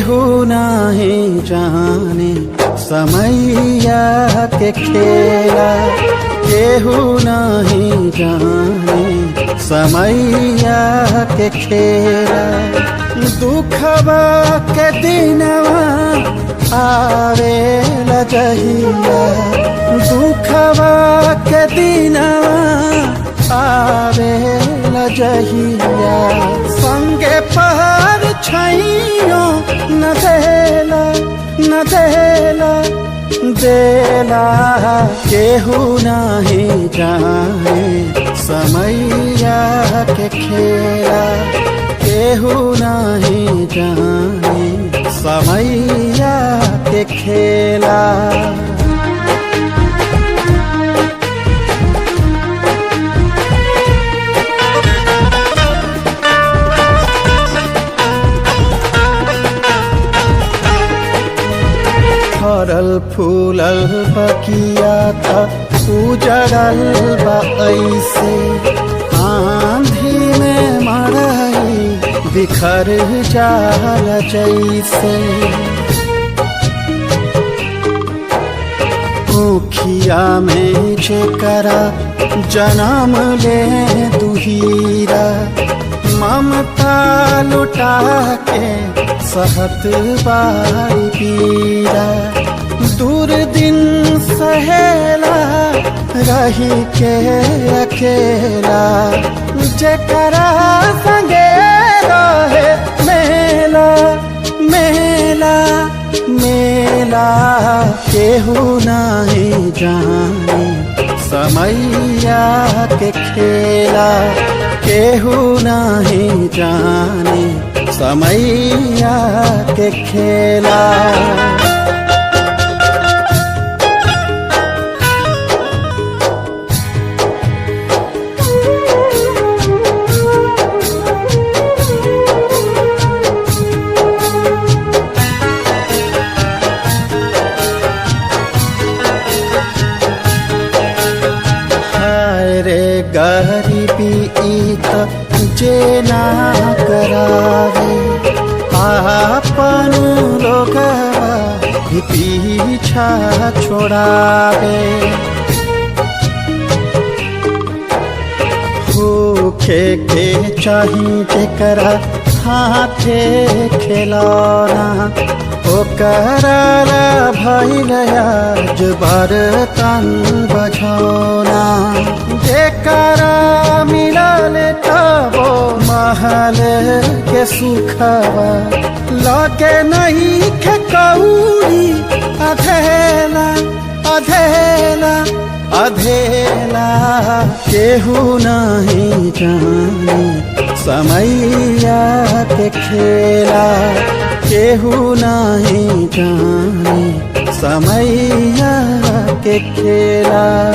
केहू नहीं जाने समैया के खेला, केहू नहीं जाने समैया के खेला। दुखवा के दिनवा आवेला जहिया, दुखवा के दिनवा आवेला जहिया। संगे पहाड़ छैयो न देला न देला देला, केहू नहीं जाने समैया के खेला, केहू नहीं जाने समैया के खेला। फरल फूलल बकिया था उजड़ल बा ऐसे, आंधी में मड़ई बिखर जाल जैसे। ऊखिया में जेकरा जन्म ले दुहीरा, ममता लुटा के सहत बाई पीरा। दूर दिन सहेला रही के अकेला, जेकरा संगे रहे मेला मेला मेला। केहू नहीं जाने समैया के खेला, केहू नहीं जाने समैया के खेला। गरीबी त जे ना करावे, आपन लोगवा भी पीछा छोड़ावे। होखे के चाही जेकरा हाथे खिलौना, ओकरा ला भइल आज बर्तन बझौना। जेकरा मिलल तबो महल के सुखवा, लगे नहीं के कौड़ी अधेला अधेला अधेला। केहू नहीं जाने समैया के खेला, केहू नहीं जाने समैया के खेला।